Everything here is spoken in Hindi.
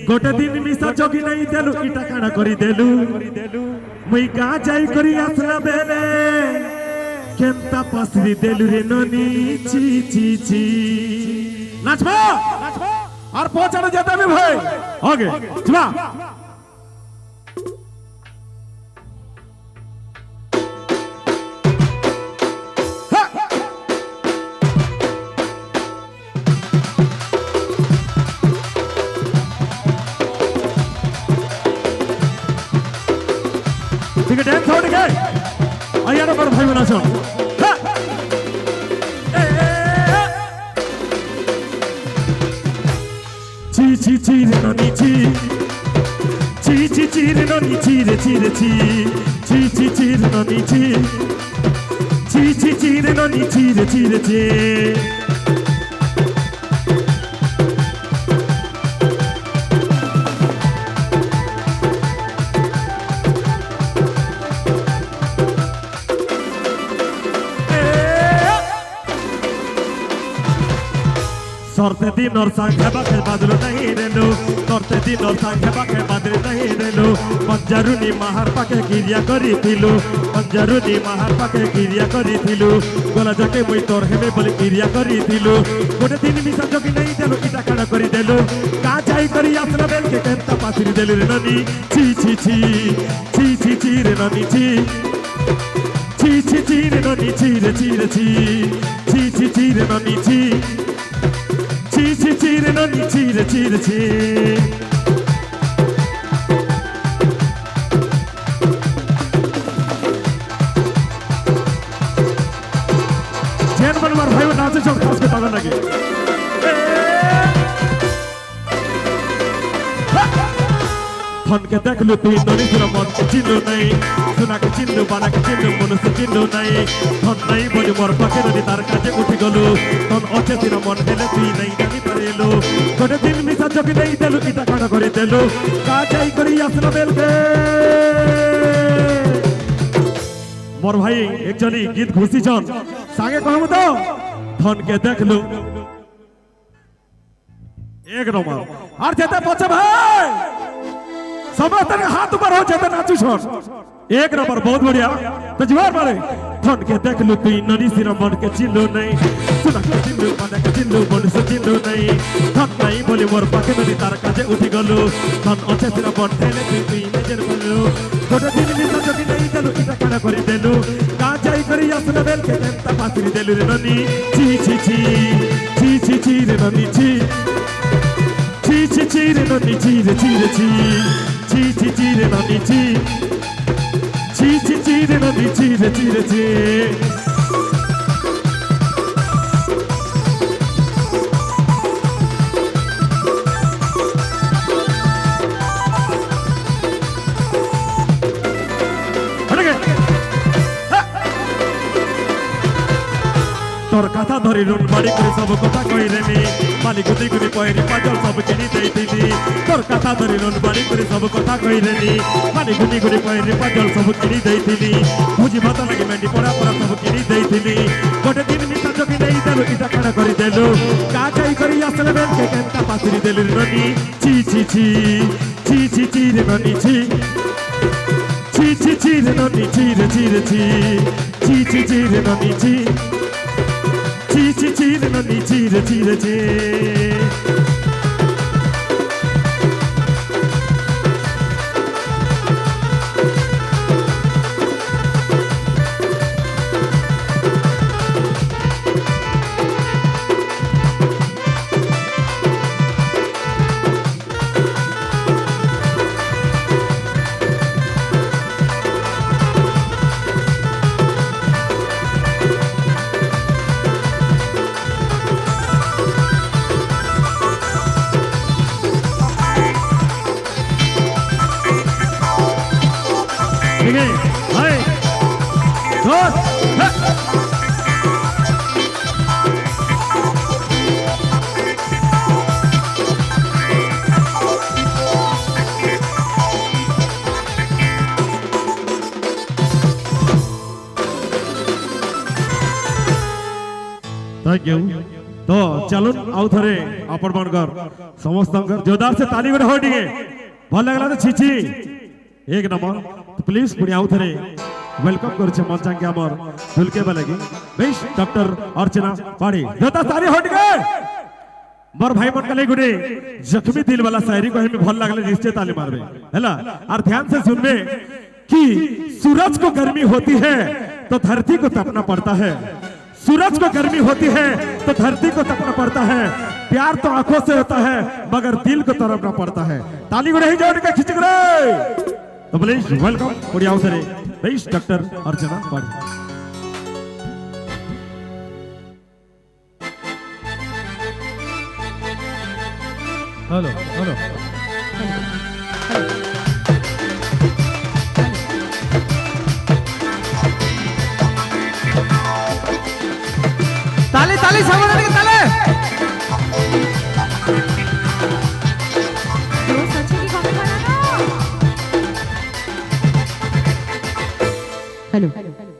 गोटे दिन मिसा जोगी नहीं देलु इटा काना करी देलु मुई गा जाई करी आसला बेले केंता पसरी देलु रे ननी ची ची ची नाचबा और पहुंचानो जेते भी भाई ओके चला ठीक है डांस होट गए आया ना पर भाई बना सुन ची ची ची रे ननी ची ची ची ची रे ननी ची रे ची रे ची ची ची ची रे ननी ची ची ची ची रे ननी ची रे ची रे ची सरते दिन और संख्या बाके बदल नहीं रेलो सरते दिन और संख्या बाके बदल नहीं रेलो मंजरुनी महार पाके क्रिया करी थिलु मंजरुनी महार पाके क्रिया करी थिलु गला जके मुई तोर हेबे बोली क्रिया करी थिलु गोटे दिन मिसा जोगी नहीं देलु इटा काना करी देलु का जाई करी आसला बेल के केंता पासरी देलु रे ननी छी छी छी छी छी छी रे ननी छी छी छी छी रे ननी छी रे छी रे छी छी छी छी रे ननी छी ची ची ची रे ननी ची रे ची रे ची जेन बनवार भाई नाचे चल खास के ताला लगे धन के देख लो तू ननी सुना मन के चिन्ह नहीं सुना के चिन्ह बाना के चिन्ह मनुष्य चिन्ह नहीं धन नहीं बोली मोर पाके नदी तार काजे उठी गलु धन अच्छे दिन मन हेले तू नहीं जानी परेलो गोटे दिन मिसा जोगी नहीं देलु इटा काना करी देलु का जाई करी आसला बेल के मोर भाई एक जनी गीत घुसी जन सागे कहमु तो धन के देख लो एक नंबर और जेते पछे भाई समस्त हाथ ऊपर हो जाता नाचू छोड़ एक नंबर बहुत बढ़िया तो जुआर मारे धन के देख लो तू ननी सिरा मन के चिल्लो नहीं सुना के चिल्लो मन के चिल्लो मन से चिल्लो नहीं धन नहीं बोली मोर पाके नदी तार काजे उठी गलो धन अच्छे सिरा मन थेले तू नजर बोलो गोटे दिन मिसा जोगी नहीं देलु इटा काना करी देलु का जाई करी आसला बेल के केंता पासरी देलु रे ननी छी छी छी छी छी छी रे ननी छी ची ची ची रे ननी ची रे ची रे ची ची ची ची रे ननी ची ची ची ची रे ननी ची रे ची रे ची तोर कथा धरी लुन बाड़ी कर सब कथा कहि रेमी माली गुदी गुदी पहरी पाजल सब किनी देइतिनी तोर कथा धरी लुन बाड़ी कर सब कथा कहि रेमी माली गुदी गुदी पहरी पाजल सब किनी देइतिनी बुझी भात लगी मेंडी पड़ा पड़ा सब किनी देइतिनी गोटे दिन मिसा जोगी नहीं देलु इटा काना करी देलु का जाई करी आसले बेल के केंता पासरी देलु रे ननी छी छी छी छी छी छी रे ननी छी छी छी छी रे ननी छी रे छी रे छी छी छी छी रे ननी छी ची ची ची रे ननी ची रे ची रे ची Thank you. तो चलो आउ थरे आपण मानकर समस्त जोरदार से ताली बड़े हो टिके भल लगला तो छीची एक नंबर तो प्लीज पुणी आउ थरे वेलकम करछे मंचांके हमर दुलके बलगी बेश डॉक्टर अर्चना पाड़ी जोरदार ताली हो टिके मोर भाई मन कले गुडे जख्मी दिल वाला शायरी को हमें भल लगले निश्चय ताली मारबे हैला और ध्यान से सुनबे कि सूरज को गर्मी होती है तो धरती को तपना पड़ता है सूरज को गर्मी होती है तो धरती को तपना पड़ता है प्यार तो आंखों से होता है मगर दिल को तरफना पड़ता है ताली को नहीं जोड़ के खींच रे तो प्लीज वेलकम बढ़िया उधर बेश डॉक्टर अर्चना पाड़ी हेलो हेलो ताली ताली सामने के ताले हेलो